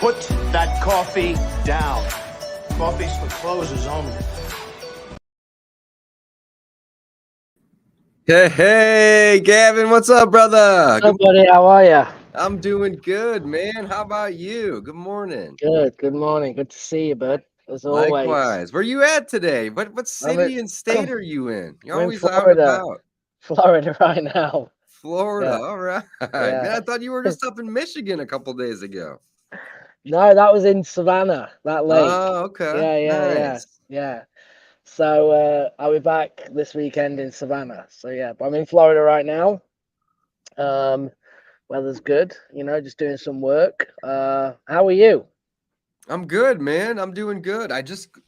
Put that coffee down. Coffee's for closers only. Hey, Gavin, what's up, brother? Hello, buddy. How are you? I'm doing good, man. How about you? Good morning. Good morning. Good to see you, bud. As always. Likewise. Where you at today? What city and state are you in? You're I'm in always out and Florida. about. Florida right now. Florida. Yeah. All right. Yeah. Man, I thought you were just up in Michigan a couple days ago. No, that was in Savannah, that lake. Oh, okay. Nice. Yeah. So I'll be back this weekend in Savannah. So yeah, but I'm in Florida right now. Weather's good, just doing some work. How are you? I'm good, man. I'm doing good.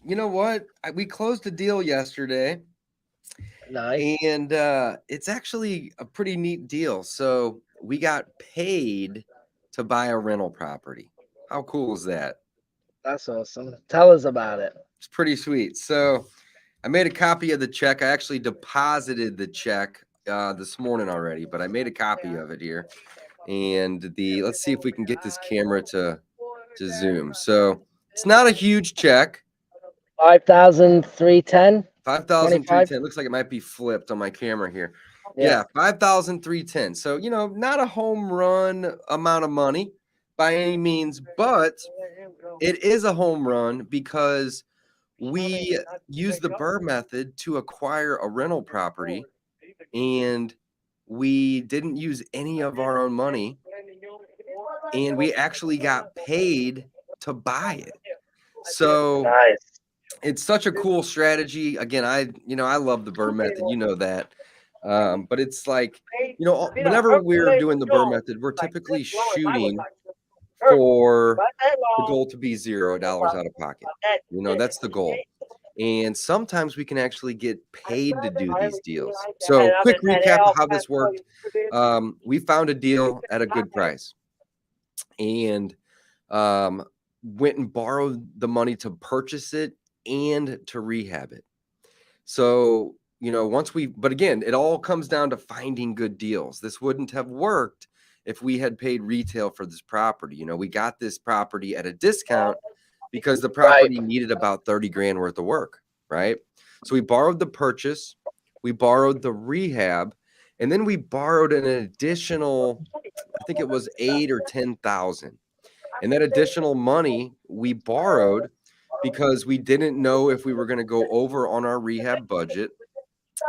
You know what? We closed a deal yesterday. Nice. And it's actually a pretty neat deal. So we got paid to buy a rental property. How cool is that? That's awesome. Tell us about it. It's pretty sweet. So I made a copy of the check. I actually deposited the check this morning already, but I made a copy of it here. And let's see if we can get this camera to zoom. So it's not a huge check. 5,310. 5,310. Looks like it might be flipped on my camera here. Yeah, 5,310. So, not a home run amount of money by any means, but it is a home run because we used the Bur Method to acquire a rental property, and we didn't use any of our own money, and we actually got paid to buy it. So Nice. It's such a cool strategy. Again, I love the Bur Method, that. But it's like, whenever we're doing the Bur Method, we're typically shooting for the goal to be $0 out of pocket. That's the goal. And sometimes we can actually get paid to do these deals. So quick recap of how this worked. We found a deal at a good price and went and borrowed the money to purchase it and to rehab it. So, but again, it all comes down to finding good deals. This wouldn't have worked if we had paid retail for this property. We got this property at a discount because the property needed about 30 grand worth of work, right? So we borrowed the purchase, we borrowed the rehab, and then we borrowed an additional, I think it was 8 or 10,000. And that additional money we borrowed because we didn't know if we were going to go over on our rehab budget,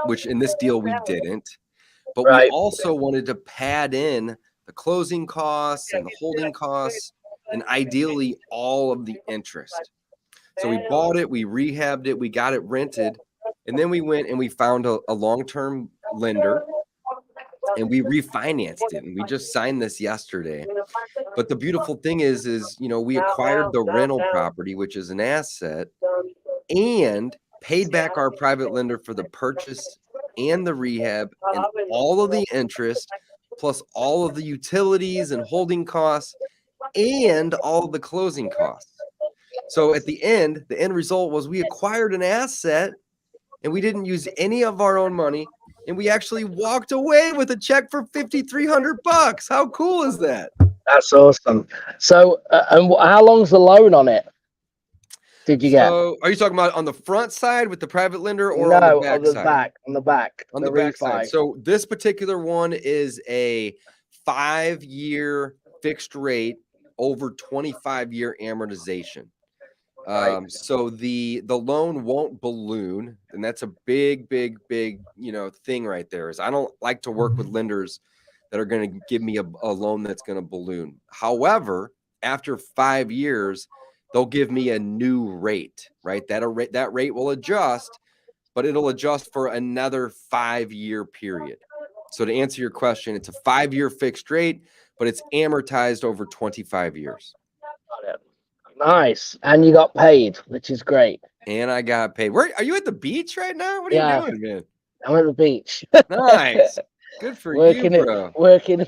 which in this deal we didn't. But we also wanted to pad in the closing costs and the holding costs and ideally all of the interest. So we bought it, we rehabbed it, we got it rented, and then we went and we found a long-term lender and we refinanced it, and we just signed this yesterday. But the beautiful thing is we acquired the rental property, which is an asset, and paid back our private lender for the purchase and the rehab and all of the interest, plus all of the utilities and holding costs and all of the closing costs. So at the end result was we acquired an asset and we didn't use any of our own money. And we actually walked away with a check for $5,300. How cool is that? That's awesome. So, and how long's the loan on it? Did you get? So, are you talking about on the front side with the private lender or no, on the back on the side? back, on the back. On the back side. So, this particular one is a 5-year fixed rate over 25-year amortization. So the loan won't balloon, and that's a big thing right there. Is I don't like to work with lenders that are going to give me a loan that's going to balloon. However, after 5 years, they'll give me a new rate, right? That rate will adjust, but it'll adjust for another 5-year period. So to answer your question, it's a 5-year fixed rate, but it's amortized over 25 years. Got it. Nice. And you got paid, which is great. And I got paid. Where are you at the beach right now? What are you doing, man? I'm at the beach. Nice. Good for you, bro. Working at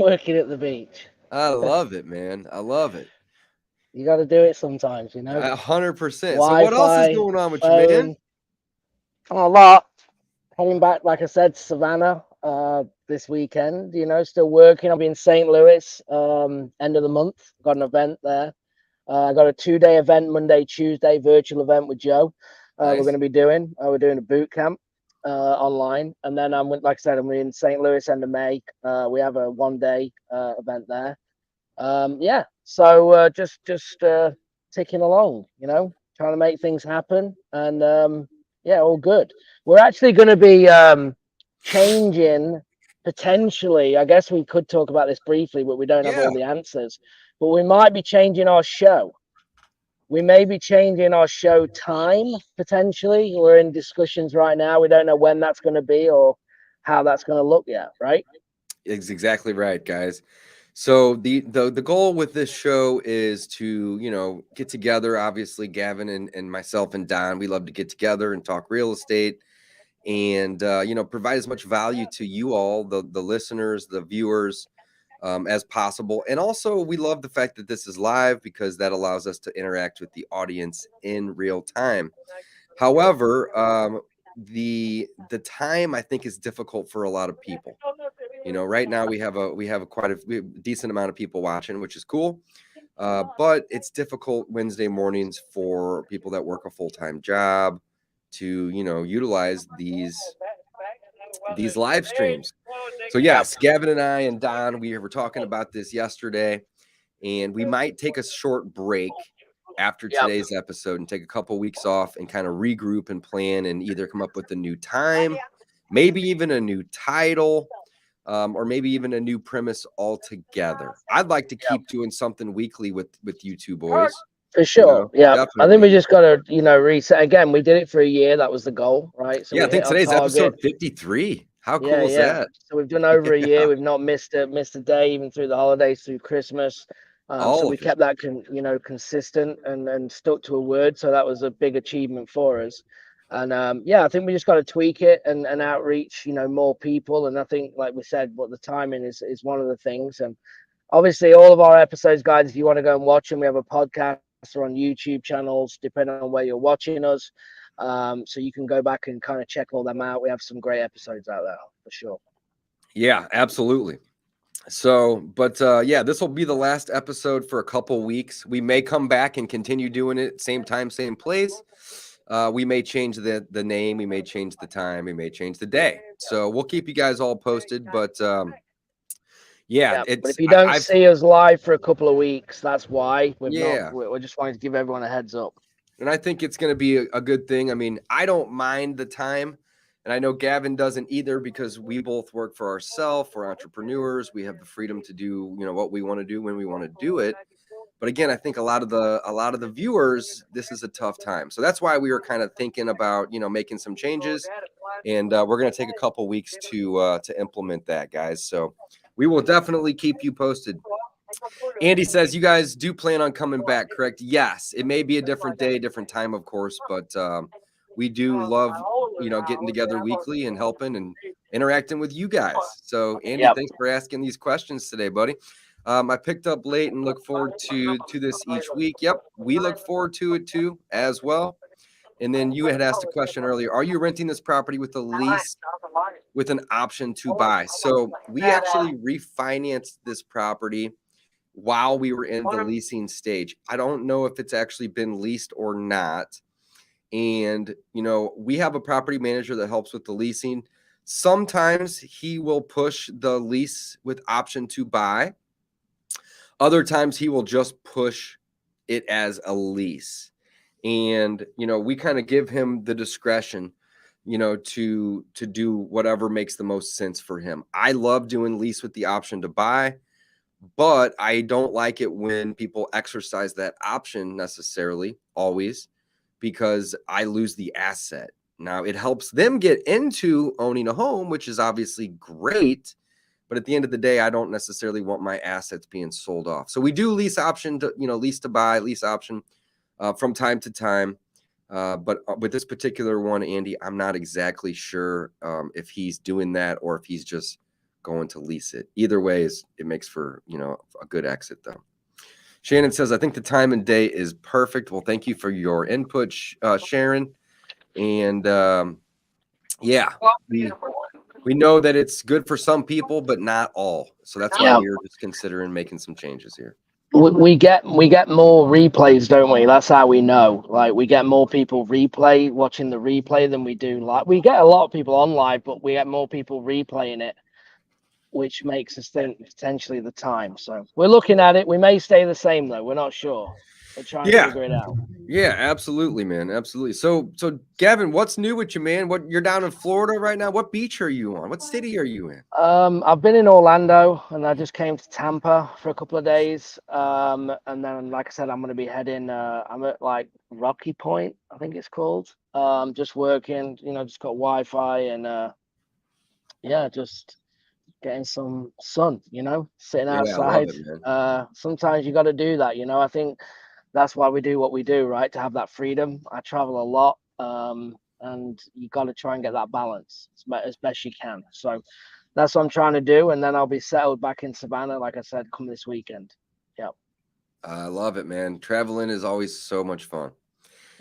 the beach. I love it, man. I love it. You got to do it sometimes, 100%. So what else is going on with you, man? A lot. Heading back, like I said, to Savannah this weekend. Still working. I'll be in St. Louis end of the month. Got an event there. I got a 2-day event, Monday, Tuesday, virtual event with Joe. We're Nice. going to be doing. We're doing a boot camp online, and then like I said, I'm in St. Louis end of May. We have a 1-day event there. Yeah, so just ticking along, trying to make things happen, and yeah, all good. We're actually going to be changing potentially. I guess we could talk about this briefly, but we don't have Yeah. all the answers. But we might be changing our show. We may be changing our show time potentially. We're in discussions right now. We don't know when that's going to be or how that's going to look yet, right? It's exactly right, guys. So the goal with this show is to, get together. Obviously, Gavin and myself and Don, we love to get together and talk real estate and provide as much value to you all, the listeners, the viewers, as possible. And also, we love the fact that this is live because that allows us to interact with the audience in real time. However, the time I think is difficult for a lot of people. Right now we have quite a decent amount of people watching, which is cool. But it's difficult Wednesday mornings for people that work a full-time job to, utilize these live streams. So yes, Gavin and I and Don, we were talking about this yesterday, and we might take a short break after Yep. today's episode and take a couple weeks off and kind of regroup and plan and either come up with a new time, maybe even a new title, or maybe even a new premise altogether. I'd like to keep doing something weekly with you two boys. For sure. Yeah. I think Definitely. we just got to, reset again. We did it for a year. That was the goal, right? So Yeah, we I think hit our today's target. episode 53. How cool is that? So we've done over a year. We've not missed a day, even through the holidays, through Christmas. So we kept that, consistent and stuck to a word. So that was a big achievement for us. And yeah, I think we just got to tweak it and outreach, more people. And I think, like we said, what the timing is one of the things. And obviously, all of our episodes, guys, if you want to go and watch them, we have a podcast or on YouTube channels, depending on where you're watching us. So you can go back and kind of check all them out. We have some great episodes out there for sure. Yeah, absolutely. So, but yeah, this will be the last episode for a couple weeks. We may come back and continue doing it same time, same place. We may change the name, we may change the time, we may change the day. So we'll keep you guys all posted. But yeah, but if you don't see us live for a couple of weeks, that's why we're just wanting to give everyone a heads up. And I think it's going to be a good thing. I mean, I don't mind the time. And I know Gavin doesn't either because we both work for ourselves. We're entrepreneurs. We have the freedom to do, what we want to do when we want to do it. But again, I think a lot of the viewers, this is a tough time. So that's why we were kind of thinking about, making some changes. And we're going to take a couple weeks to implement that, guys. So we will definitely keep you posted. Andy says you guys do plan on coming back, correct? Yes, it may be a different day, different time, of course, but we do love, getting together weekly and helping and interacting with you guys. So, Andy, thanks for asking these questions today, buddy. I picked up late and look forward to this each week. Yep, we look forward to it too as well. And then you had asked a question earlier. Are you renting this property with a lease with an option to buy? So we actually refinanced this property while we were in the leasing stage. I don't know if it's actually been leased or not. And, we have a property manager that helps with the leasing. Sometimes he will push the lease with option to buy. Other times he will just push it as a lease. And, we kind of give him the discretion, to do whatever makes the most sense for him. I love doing lease with the option to buy. But I don't like it when people exercise that option necessarily always because I lose the asset. Now, it helps them get into owning a home, which is obviously great. But at the end of the day, I don't necessarily want my assets being sold off. So we do lease option to, lease to buy, lease option from time to time. But with this particular one, Andy, I'm not exactly sure if he's doing that or if he's just going to lease it. Either way, it makes for a good exit though. Shannon says, I think the time and day is perfect. Well, thank you for your input, Sharon. And yeah, we know that it's good for some people, but not all. So that's why we're just considering making some changes here. We get more replays, don't we? That's how we know. Like, we get more people watching the replay than we do live. We get a lot of people on live, but we get more people replaying it, which makes us think potentially the time. So we're looking at it. We may stay the same though. We're not sure. We're trying to figure it out. Yeah, absolutely, man. Absolutely. So Gavin, what's new with you, man? You're down in Florida right now? What beach are you on? What city are you in? I've been in Orlando, and I just came to Tampa for a couple of days. And then, like I said, I'm going to be heading. I'm at like Rocky Point, I think it's called. Just working. Just got Wi-Fi, and just getting some sun. Sitting Yeah, I love outside. it, man. Sometimes you got to do that. I think that's why we do what we do, right? To have that freedom. I travel a lot, and you got to try and get that balance as best you can. So that's what I'm trying to do, and then I'll be settled back in Savannah, like I said, come this weekend. Yep. I love it, man. Traveling is always so much fun.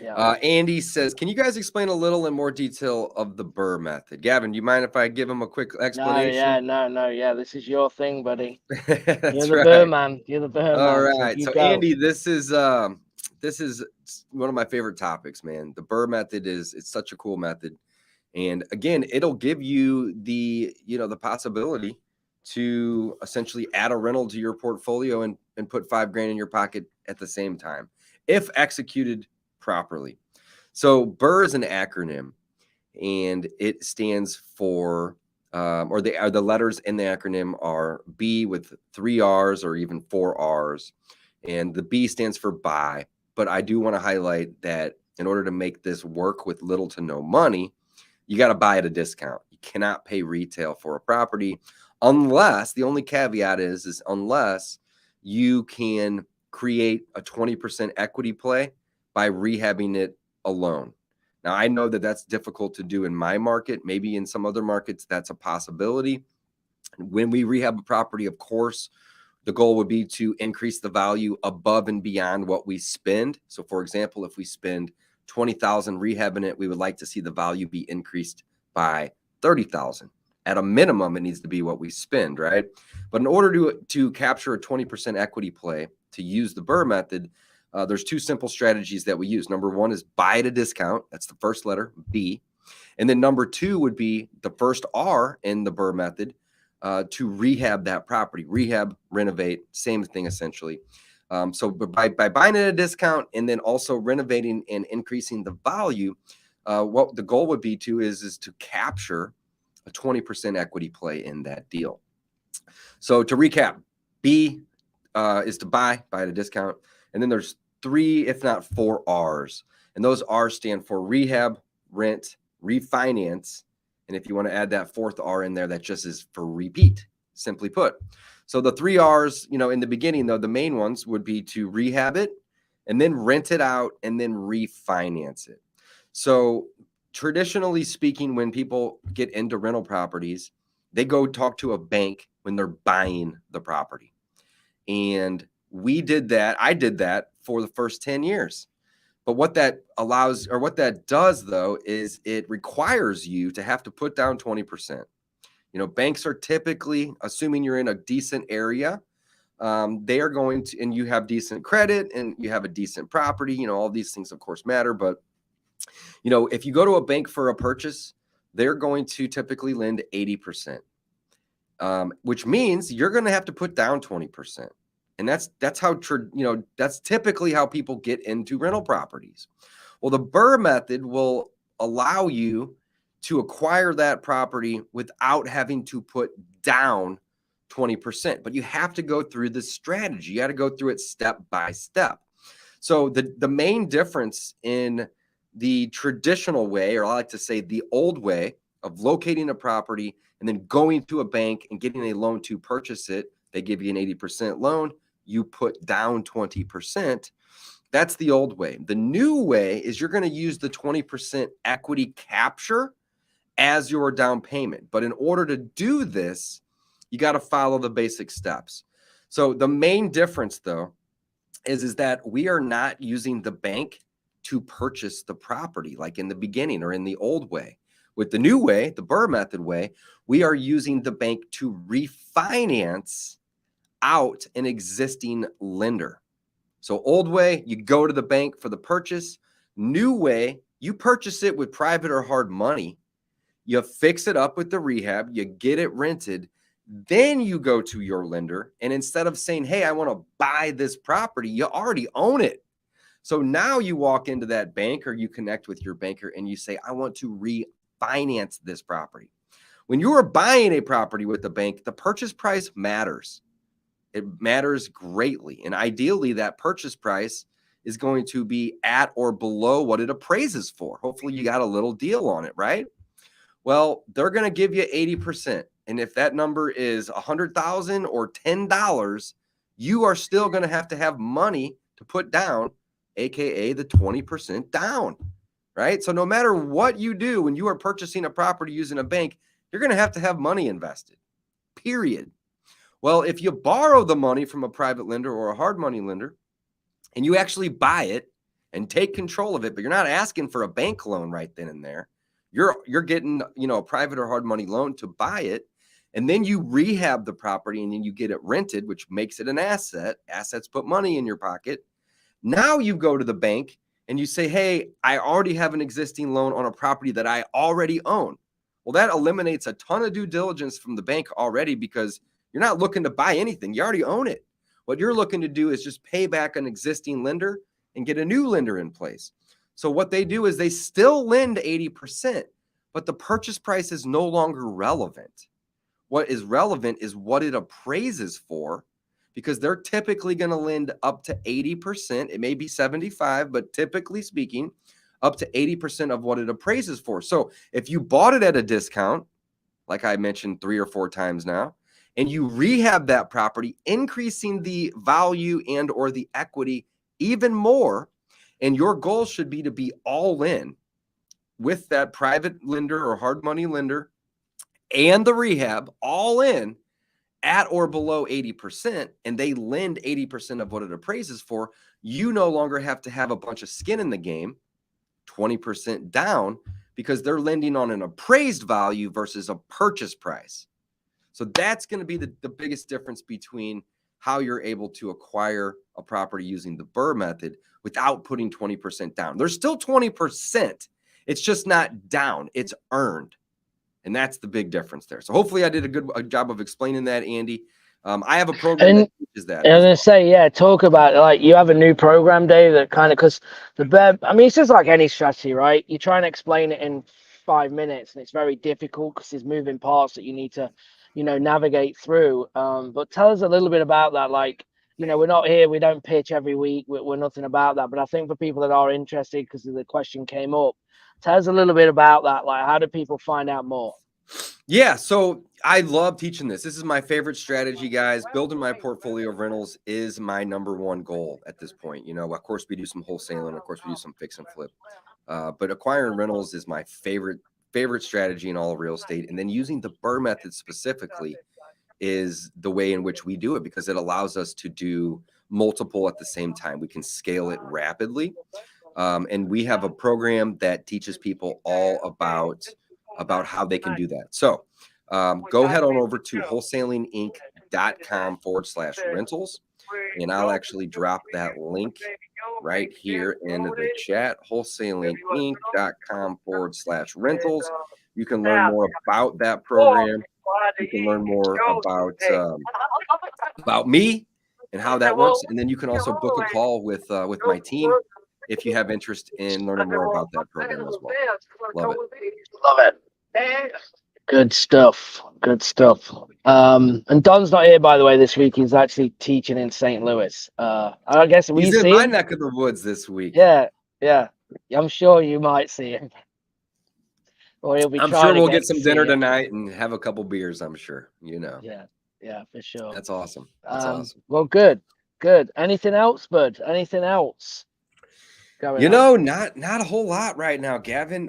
Yeah. Andy says, can you guys explain a little in more detail of the Bur method? Gavin, do you mind if I give him a quick explanation? No. This is your thing, buddy. That's You're the right. Bur man. You're the Bur All man. right. So Andy, this is one of my favorite topics, man. The Bur method it's such a cool method. And again, it'll give you the possibility to essentially add a rental to your portfolio and put $5,000 in your pocket at the same time, if executed properly. So Bur is an acronym, and it stands for, or the letters in the acronym are B with 3 R's or even 4 R's. And the B stands for buy. But I do want to highlight that in order to make this work with little to no money, you got to buy at a discount. You cannot pay retail for a property unless, the only caveat is unless you can create a 20% equity play by rehabbing it alone. Now, I know that that's difficult to do in my market. Maybe in some other markets, that's a possibility. When we rehab a property, of course, the goal would be to increase the value above and beyond what we spend. So, for example, if we spend $20,000 rehabbing it, we would like to see the value be increased by $30,000. At a minimum, it needs to be what we spend, right? But in order to capture a 20% equity play, to use the Bur method, there's 2 simple strategies that we use. Number 1 is buy at a discount. That's the first letter, B. And then number 2 would be the first R in the Bur method, to rehab that property. Rehab, renovate, same thing essentially. So by buying at a discount and then also renovating and increasing the value, what the goal would be is to capture a 20% equity play in that deal. So to recap, B is to buy at a discount. And then there's 3, if not 4 R's. And those R's stand for rehab, rent, refinance. And if you want to add that 4th R in there, that just is for repeat, simply put. So the 3 R's, in the beginning, though, the main ones would be to rehab it and then rent it out and then refinance it. So traditionally speaking, when people get into rental properties, they go talk to a bank when they're buying the property. And I did that for the first 10 years. But what that allows, or what that does, though, is it requires you to have to put down 20%. Banks are typically, assuming you're in a decent area, they are going to, and you have decent credit and you have a decent property, all these things, of course, matter. But, if you go to a bank for a purchase, they're going to typically lend 80%, which means you're going to have to put down 20%. And that's how, that's typically how people get into rental properties. Well, the Bur method will allow you to acquire that property without having to put down 20%. But you have to go through this strategy. You got to go through it step by step. So the main difference in the traditional way, or I like to say the old way, of locating a property and then going to a bank and getting a loan to purchase it, they give you an 80% loan. You put down 20%. That's the old way. The new way is you're going to use the 20% equity capture as your down payment. But in order to do this, you got to follow the basic steps. So the main difference, though, is that we are not using the bank to purchase the property like in the beginning or in the old way. With the new way, the Bur method way, we are using the bank to refinance without an existing lender. So old way, you go to the bank for the purchase. New way, you purchase it with private or hard money. You fix it up with the rehab, you get it rented. Then you go to your lender. And instead of saying, hey, I want to buy this property, you already own it. So now you walk into that bank or you connect with your banker and you say, I want to refinance this property. When you are buying a property with the bank, the purchase price matters. It matters greatly. And ideally, that purchase price is going to be at or below what it appraises for. Hopefully, you got a little deal on it, right? Well, they're going to give you 80%. And if that number is $100,000 or $10, you are still going to have money to put down, AKA the 20% down, right? So no matter what you do when you are purchasing a property using a bank, you're going to have money invested, period. Well, if you borrow the money from a private lender or a hard money lender and you actually buy it and take control of it, but you're not asking for a bank loan right then and there. You're getting, a private or hard money loan to buy it. And then you rehab the property and then you get it rented, which makes it an asset. Assets put money in your pocket. Now you go to the bank and you say, hey, I already have an existing loan on a property that I already own. Well, that eliminates a ton of due diligence from the bank already because you're not looking to buy anything. You already own it. What you're looking to do is just pay back an existing lender and get a new lender in place. So what they do is they still lend 80%, but the purchase price is no longer relevant. What is relevant is what it appraises for, because they're typically going to lend up to 80%. It may be 75, but typically speaking, up to 80% of what it appraises for. So if you bought it at a discount, like I mentioned 3 or 4 times now, and you rehab that property, increasing the value and or the equity even more, and your goal should be to be all in with that private lender or hard money lender and the rehab, all in at or below 80%, and they lend 80% of what it appraises for, you no longer have to have a bunch of skin in the game, 20% down, because they're lending on an appraised value versus a purchase price. So that's going to be the biggest difference between how you're able to acquire a property using the Bur method without putting 20% down. There's still 20%. It's just not down. It's earned. And that's the big difference there. So hopefully I did a good job of explaining that, Andy. I have a program that teaches that. I was going to say, yeah, talk about, like, you have a new program, Dave, that kind of, because it's just like any strategy, right? You try and explain it in 5 minutes and it's very difficult because there's moving parts that you need to, navigate through. But tell us a little bit about that. Like, we're not here, we don't pitch every week. We're nothing about that. But I think for people that are interested, because the question came up, tell us a little bit about that. Like, how do people find out more? Yeah, so I love teaching this. This is my favorite strategy, guys. Building my portfolio of rentals is my number one goal at this point. Of course, we do some wholesale and of course we do some fix and flip. But acquiring rentals is my favorite strategy in all of real estate. And then using the Bur method specifically is the way in which we do it, because it allows us to do multiple at the same time. We can scale it rapidly. And we have a program that teaches people all about how they can do that. So go head on over to wholesalinginc.com/rentals. And I'll actually drop that link right here into the chat, wholesalinginc.com/rentals. You can learn more about that program. You can learn more about me and how that works. And then you can also book a call with my team if you have interest in learning more about that program as well. Love it. Love it. Good stuff. Good stuff. And Don's not here, by the way, this week. He's actually teaching in St. Louis. I guess he's in my neck of the woods this week. Yeah. I'm sure you might see him. Or he'll be. I'm sure we'll get some dinner tonight and have a couple beers. I'm sure. Yeah, for sure. That's awesome. That's awesome. Well, good. Anything else, bud? Anything else? Not a whole lot right now, Gavin.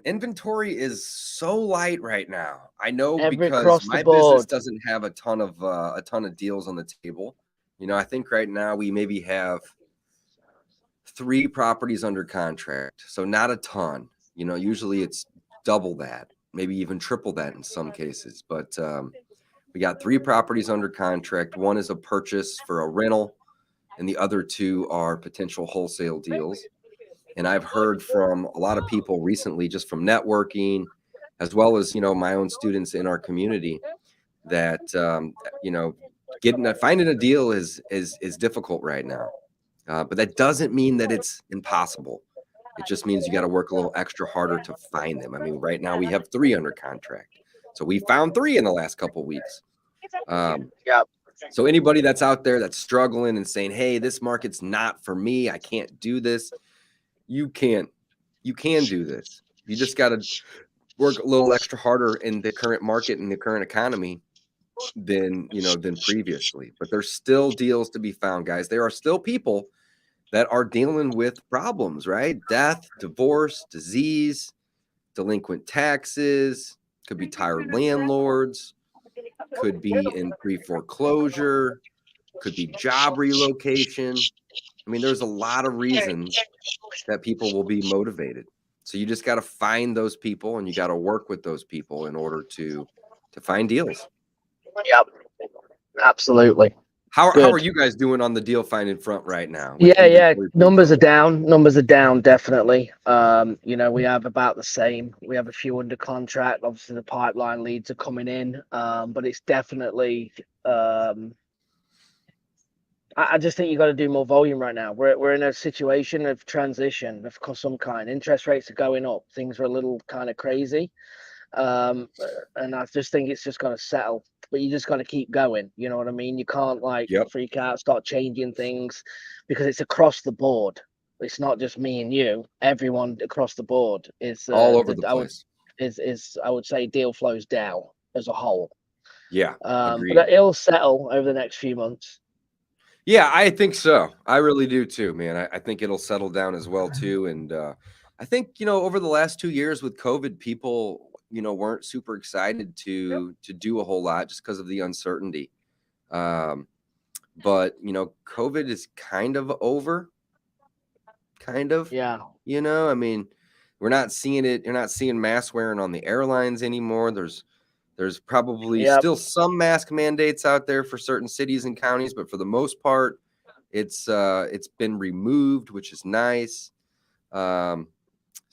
Inventory is so light right now. I know because my business doesn't have a ton of deals on the table. I think right now we maybe have 3 properties under contract, so not a ton. Usually it's double that, maybe even triple that in some cases. But We got 3 properties under contract. One is a purchase for a rental, and the other 2 are potential wholesale deals. And I've heard from a lot of people recently, just from networking, as well as, my own students in our community, that, finding a deal is difficult right now. But that doesn't mean that it's impossible. It just means you got to work a little extra harder to find them. I mean, right now we have 3 under contract. So we found 3 in the last couple of weeks. So anybody that's out there that's struggling and saying, hey, this market's not for me, I can't do this. You can do this. You just got to work a little extra harder in the current market and the current economy than previously. But there's still deals to be found, guys. There are still people that are dealing with problems, right? Death, divorce, disease, delinquent taxes, could be tired landlords, could be in pre-foreclosure, could be job relocation. I mean, there's a lot of reasons that people will be motivated. So you just got to find those people, and you got to work with those people in order to find deals. Yep, absolutely. How are you guys doing on the deal finding front right now? Yeah. Numbers are down, definitely. We have about the same. We have a few under contract. Obviously, the pipeline leads are coming in, but it's definitely. I just think you got to do more volume right now. We're in a situation of transition of some kind. Interest rates are going up. Things are a little kind of crazy, and I just think it's just going to settle. But you just got to keep going. You know what I mean? You can't freak out, start changing things, because it's across the board. It's not just me and you. Everyone across the board is all over the place. I would say deal flows down as a whole. Yeah, but it'll settle over the next few months. Yeah, I think so. I really do too, man. I think it'll settle down as well too. And I think, over the last 2 years with COVID, people, weren't super excited to do a whole lot just because of the uncertainty. But, COVID is kind of over. Kind of. Yeah. I mean, we're not seeing it. You're not seeing mask wearing on the airlines anymore. There's probably still some mask mandates out there for certain cities and counties, but for the most part, it's been removed, which is nice.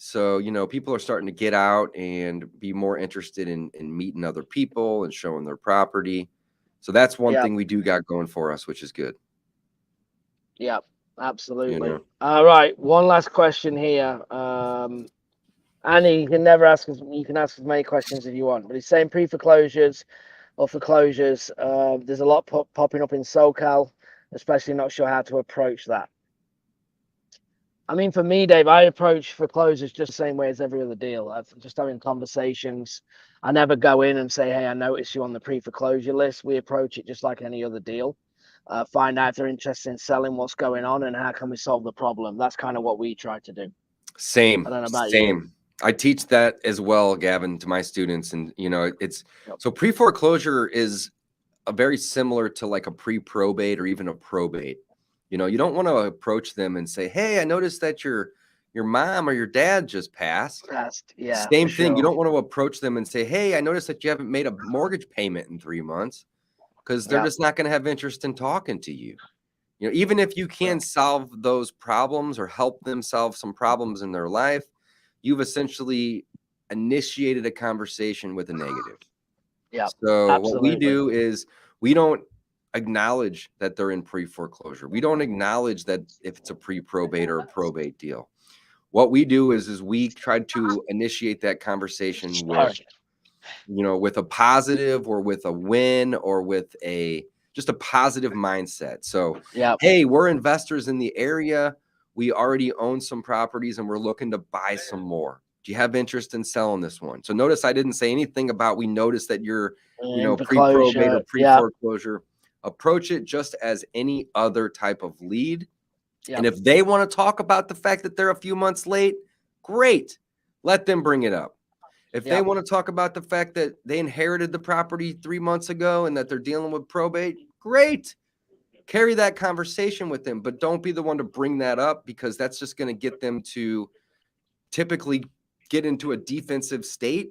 So, people are starting to get out and be more interested in meeting other people and showing their property. So that's one thing we do got going for us, which is good. Yeah, absolutely. All right. One last question here. Annie, you can ask as many questions as you want, but he's saying pre-foreclosures or foreclosures. There's a lot popping up in SoCal, especially not sure how to approach that. I mean, for me, Dave, I approach foreclosures just the same way as every other deal. I'm just having conversations. I never go in and say, hey, I noticed you on the pre-foreclosure list. We approach it just like any other deal. Find out if they're interested in selling, what's going on, and how can we solve the problem. That's kind of what we try to do. Same. I don't know about Same. you. I teach that as well, Gavin, to my students. And, so pre-foreclosure is a very similar to like a pre-probate or even a probate. You don't want to approach them and say, hey, I noticed that your mom or your dad just passed. Yeah. Same thing. Sure. You don't want to approach them and say, hey, I noticed that you haven't made a mortgage payment in 3 months, because they're just not going to have interest in talking to you. Even if you can solve those problems or help them solve some problems in their life, you've essentially initiated a conversation with a negative. Yeah. So absolutely. What we do is we don't acknowledge that they're in pre-foreclosure. We don't acknowledge that if it's a pre-probate or a probate deal. What we do is we try to initiate that conversation with a positive or with a win or with just a positive mindset. So, hey, we're investors in the area. We already own some properties and we're looking to buy some more. Do you have interest in selling this one? So notice I didn't say anything about, we noticed that you're, pre-probate or pre-foreclosure. Approach it just as any other type of lead. And if they want to talk about the fact that they're a few months late, great. Let them bring it up. If they want to talk about the fact that they inherited the property 3 months ago and that they're dealing with probate, great. Carry that conversation with them, but don't be the one to bring that up, because that's just going to get them to typically get into a defensive state,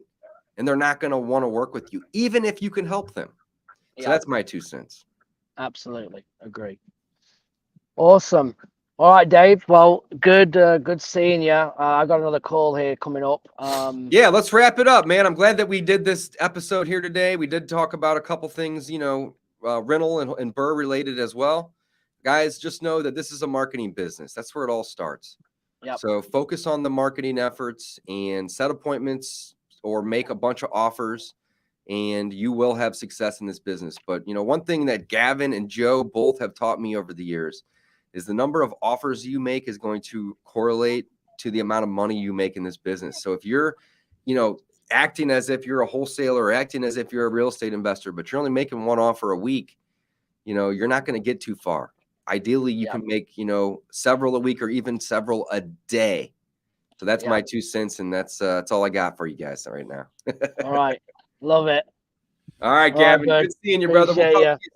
and they're not going to want to work with you, even if you can help them. So that's my 2 cents. Absolutely agree. Awesome. All right, Dave. Well, good seeing you. I got another call here coming up. Yeah, let's wrap it up, man. I'm glad that we did this episode here today. We did talk about a couple things, rental and Bur related as well. Guys, just know that this is a marketing business. That's where it all starts. Yep. So focus on the marketing efforts and set appointments or make a bunch of offers, and you will have success in this business. But, one thing that Gavin and Joe both have taught me over the years is the number of offers you make is going to correlate to the amount of money you make in this business. So if you're, acting as if you're a wholesaler or acting as if you're a real estate investor, but you're only making one offer a week, you're not going to get too far. Ideally, you can make, several a week or even several a day. So that's my 2 cents. And that's all I got for you guys right now. All right. Love it. All right, Gavin. Good seeing you, brother. We'll talk to you